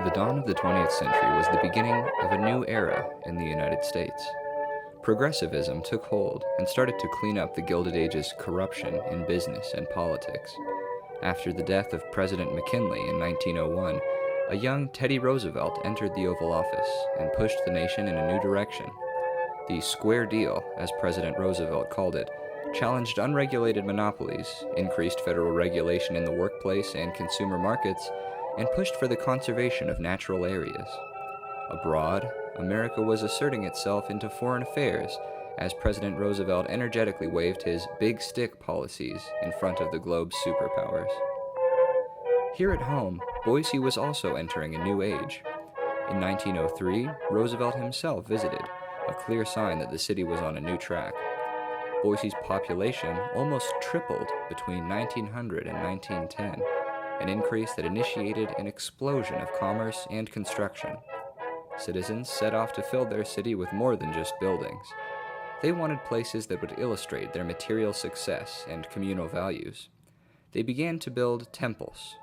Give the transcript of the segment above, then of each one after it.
The dawn of the 20th century was the beginning of a new era in the United States. Progressivism took hold and started to clean up the Gilded Age's corruption in business and politics. After the death of President McKinley in 1901, a young Teddy Roosevelt entered the Oval Office and pushed the nation in a new direction. The Square Deal, as President Roosevelt called it, challenged unregulated monopolies, increased federal regulation in the workplace and consumer markets, and pushed for the conservation of natural areas. Abroad, America was asserting itself into foreign affairs as President Roosevelt energetically waved his big stick policies in front of the globe's superpowers. Here at home, Boise was also entering a new age. In 1903, Roosevelt himself visited, a clear sign that the city was on a new track. Boise's population almost tripled between 1900 and 1910, an increase that initiated an explosion of commerce and construction. Citizens set off to fill their city with more than just buildings. They wanted places that would illustrate their material success and communal values. They began to build temples.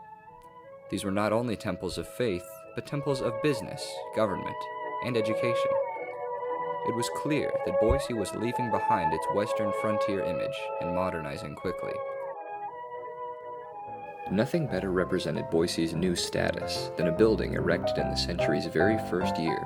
These were not only temples of faith, but temples of business, government, and education. It was clear that Boise was leaving behind its western frontier image and modernizing quickly. Nothing better represented Boise's new status than a building erected in the century's very first year.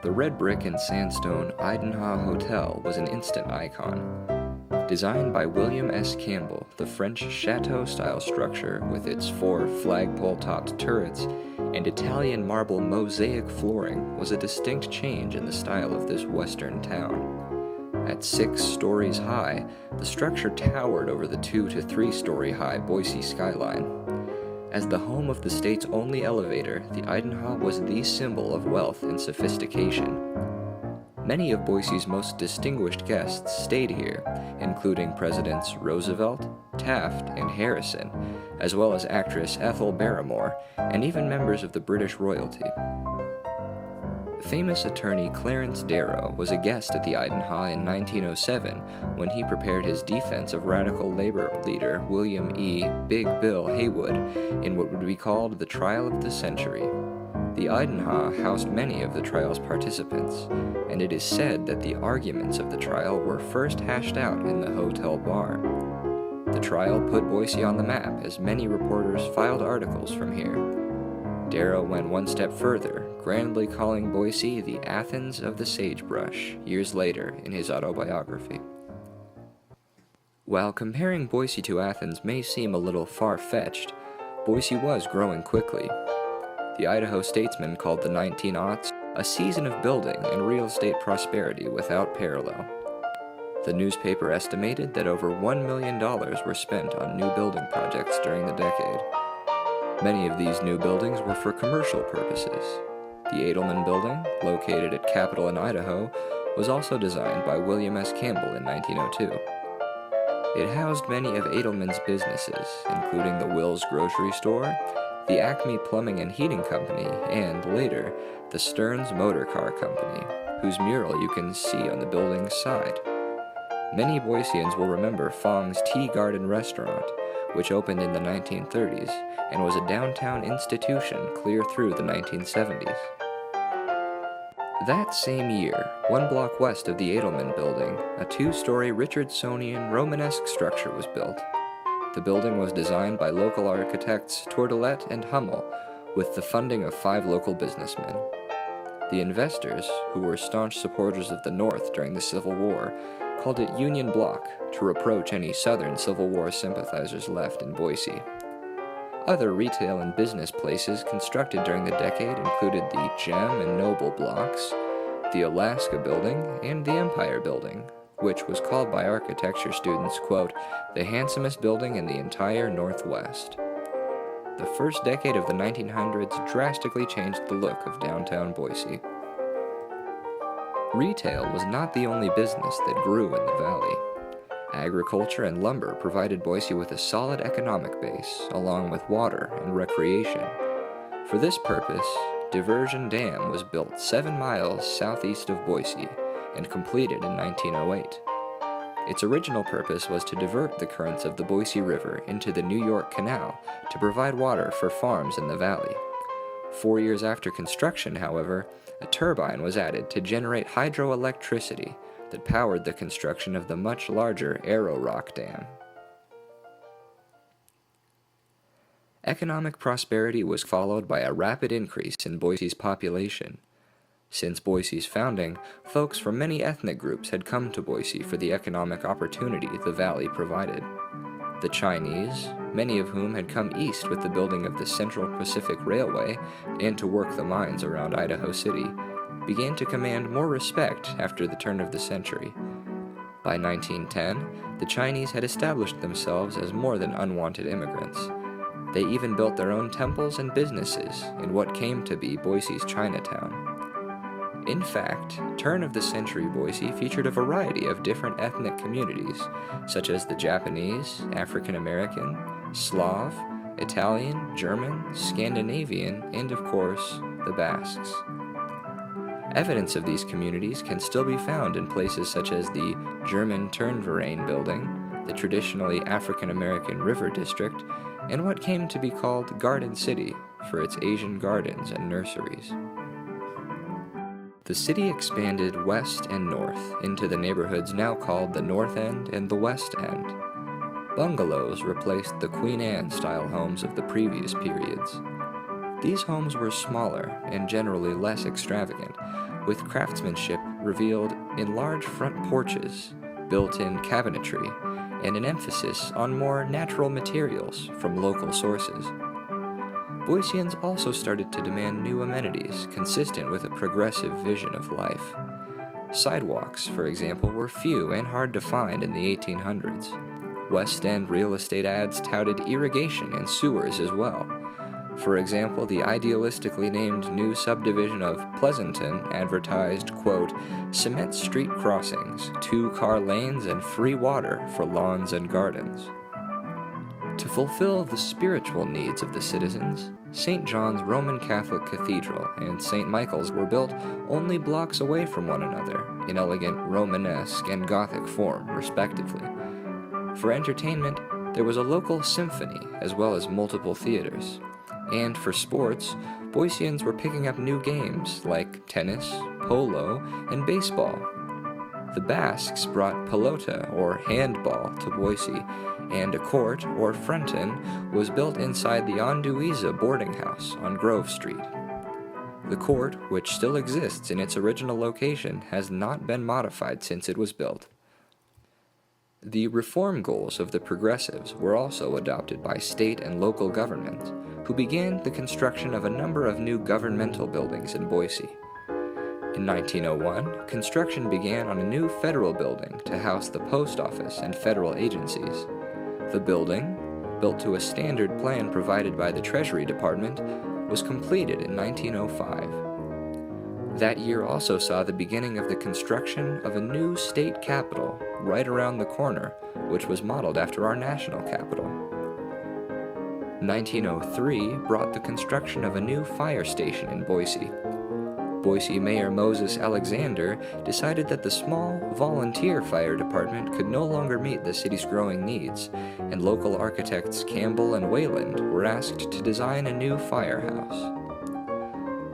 The red brick and sandstone Iden Hall Hotel was an instant icon. Designed by William S. Campbell, the French chateau-style structure with its 4 flagpole-topped turrets and Italian marble mosaic flooring was a distinct change in the style of this western town. At 6 stories high, the structure towered over the 2 to 3 story high Boise skyline. As the home of the state's only elevator, the Iden Hall was the symbol of wealth and sophistication. Many of Boise's most distinguished guests stayed here, including Presidents Roosevelt, Taft, and Harrison, as well as actress Ethel Barrymore, and even members of the British royalty. Famous attorney Clarence Darrow was a guest at the Iden Hall in 1907 when he prepared his defense of radical labor leader William E. Big Bill Haywood in what would be called the trial of the century. The Iden Hall housed many of the trial's participants, and it is said that the arguments of the trial were first hashed out in the hotel bar. The trial put Boise on the map as many reporters filed articles from here. Darrow went one step further, grandly calling Boise the Athens of the sagebrush years later in his autobiography. While comparing Boise to Athens may seem a little far-fetched, Boise was growing quickly. The Idaho Statesman called the 1900s a season of building and real estate prosperity without parallel. The newspaper estimated that over $1 million were spent on new building projects during the decade. Many of these new buildings were for commercial purposes. The Edelman Building, located at Capitol in Idaho, was also designed by William S. Campbell in 1902. It housed many of Edelman's businesses, including the Will's Grocery Store, the Acme Plumbing and Heating Company, and, later, the Stearns Motor Car Company, whose mural you can see on the building's side. Many Boiseans will remember Fong's Tea Garden Restaurant, which opened in the 1930s and was a downtown institution clear through the 1970s. That same year, 1 block west of the Edelman Building, a 2-story Richardsonian Romanesque structure was built. The building was designed by local architects Tourdelet and Homme, with the funding of 5 local businessmen. The investors, who were staunch supporters of the North during the Civil War, called it Union Block to reproach any Southern Civil War sympathizers left in Boise. Other retail and business places constructed during the decade included the Gem and Noble blocks, the Alaska Building, and the Empire Building, which was called by architecture students, quote, the handsomest building in the entire Northwest. The first decade of the 1900s drastically changed the look of downtown Boise. Retail was not the only business that grew in the valley. Agriculture and lumber provided Boise with a solid economic base, along with water and recreation. For this purpose, Diversion Dam was built 7 miles southeast of Boise and completed in 1908. Its original purpose was to divert the currents of the Boise River into the New York Canal to provide water for farms in the valley. 4 years after construction, however, a turbine was added to generate hydroelectricity that powered the construction of the much larger Arrow Rock Dam. Economic prosperity was followed by a rapid increase in Boise's population. Since Boise's founding, folks from many ethnic groups had come to Boise for the economic opportunity the valley provided. The Chinese, many of whom had come east with the building of the Central Pacific Railway and to work the mines around Idaho City, began to command more respect after the turn of the century. By 1910, the Chinese had established themselves as more than unwanted immigrants. They even built their own temples and businesses in what came to be Boise's Chinatown. In fact, turn-of-the-century Boise featured a variety of different ethnic communities, such as the Japanese, African American, Slav, Italian, German, Scandinavian, and of course, the Basques. Evidence of these communities can still be found in places such as the German Turnverein building, the traditionally African American River District, and what came to be called Garden City for its Asian gardens and nurseries. The city expanded west and north into the neighborhoods now called the North End and the West End. Bungalows replaced the Queen Anne-style homes of the previous periods. These homes were smaller and generally less extravagant, with craftsmanship revealed in large front porches, built-in cabinetry, and an emphasis on more natural materials from local sources. Boiseans also started to demand new amenities consistent with a progressive vision of life. Sidewalks, for example, were few and hard to find in the 1800s. West End real estate ads touted irrigation and sewers as well. For example, the idealistically named new subdivision of Pleasanton advertised, quote, cement street crossings, 2-car lanes, and free water for lawns and gardens. To fulfill the spiritual needs of the citizens, St. John's Roman Catholic Cathedral and St. Michael's were built only blocks away from one another in elegant Romanesque and Gothic form, respectively. For entertainment, there was a local symphony as well as multiple theaters. And for sports, Boiseans were picking up new games like tennis, polo, and baseball. The Basques brought pelota, or handball, to Boise, and a court, or fronton, was built inside the Anduiza boarding house on Grove Street. The court, which still exists in its original location, has not been modified since it was built. The reform goals of the progressives were also adopted by state and local governments, who began the construction of a number of new governmental buildings in Boise. In 1901, construction began on a new federal building to house the post office and federal agencies. The building, built to a standard plan provided by the Treasury Department, was completed in 1905. That year also saw the beginning of the construction of a new state capitol right around the corner, which was modeled after our national capital. 1903 brought the construction of a new fire station in Boise. Boise Mayor Moses Alexander decided that the small, volunteer fire department could no longer meet the city's growing needs, and local architects Campbell and Wayland were asked to design a new firehouse.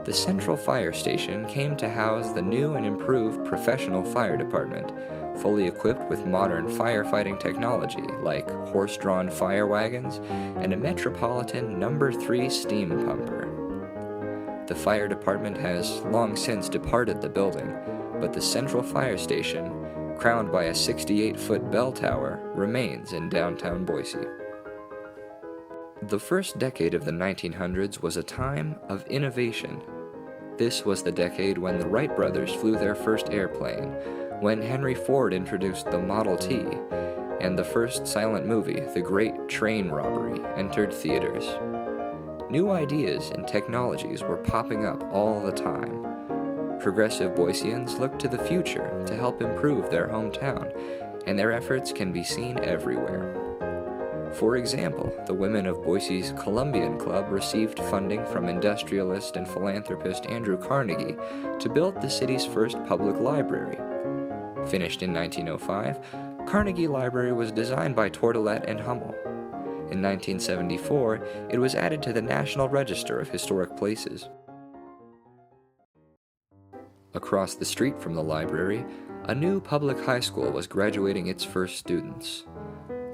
The Central Fire Station came to house the new and improved professional fire department, fully equipped with modern firefighting technology like horse-drawn fire wagons and a Metropolitan No. 3 steam pumper. The fire department has long since departed the building, but the Central Fire Station, crowned by a 68-foot bell tower, remains in downtown Boise. The first decade of the 1900s was a time of innovation. This was the decade when the Wright brothers flew their first airplane, when Henry Ford introduced the Model T, and the first silent movie, The Great Train Robbery, entered theaters. New ideas and technologies were popping up all the time. Progressive Boiseans looked to the future to help improve their hometown, and their efforts can be seen everywhere. For example, the women of Boise's Columbian Club received funding from industrialist and philanthropist Andrew Carnegie to build the city's first public library. Finished in 1905, Carnegie Library was designed by Tortolet and Homme. In 1974, it was added to the National Register of Historic Places. Across the street from the library, a new public high school was graduating its first students.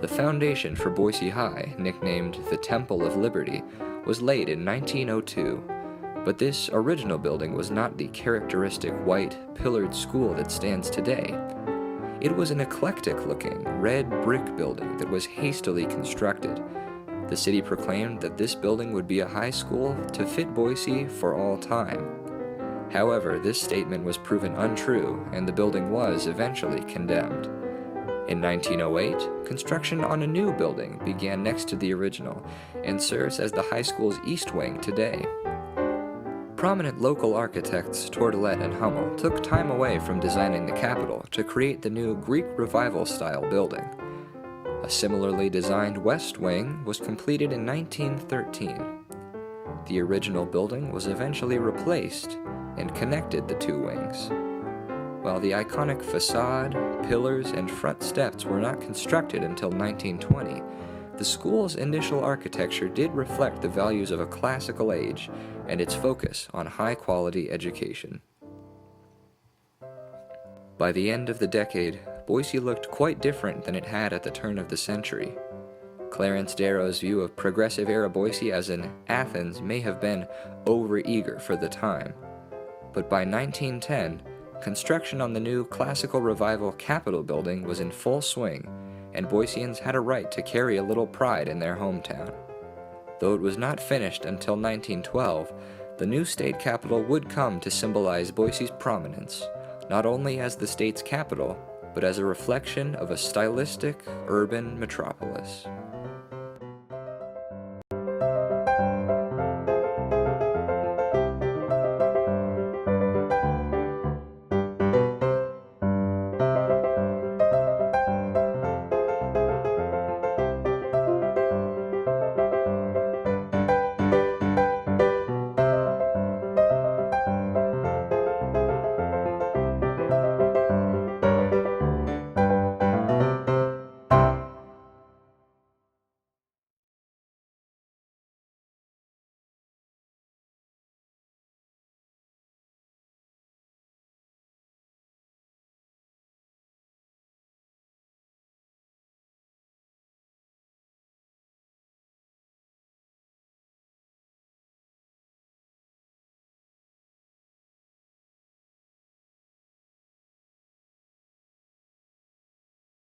The foundation for Boise High, nicknamed the Temple of Liberty, was laid in 1902, but this original building was not the characteristic white, pillared school that stands today. It was an eclectic-looking, red brick building that was hastily constructed. The city proclaimed that this building would be a high school to fit Boise for all time. However, this statement was proven untrue, and the building was eventually condemned. In 1908, construction on a new building began next to the original, and serves as the high school's east wing today. Prominent local architects Tordelet and Homme took time away from designing the Capitol to create the new Greek Revival-style building. A similarly designed west wing was completed in 1913. The original building was eventually replaced and connected the two wings. While the iconic facade, pillars, and front steps were not constructed until 1920, the school's initial architecture did reflect the values of a classical age and its focus on high-quality education. By the end of the decade, Boise looked quite different than it had at the turn of the century. Clarence Darrow's view of progressive-era Boise as in Athens may have been over-eager for the time, but by 1910, construction on the new Classical Revival Capitol building was in full swing, and Boiseans had a right to carry a little pride in their hometown. Though it was not finished until 1912, the new state capitol would come to symbolize Boise's prominence, not only as the state's capital, but as a reflection of a stylistic urban metropolis.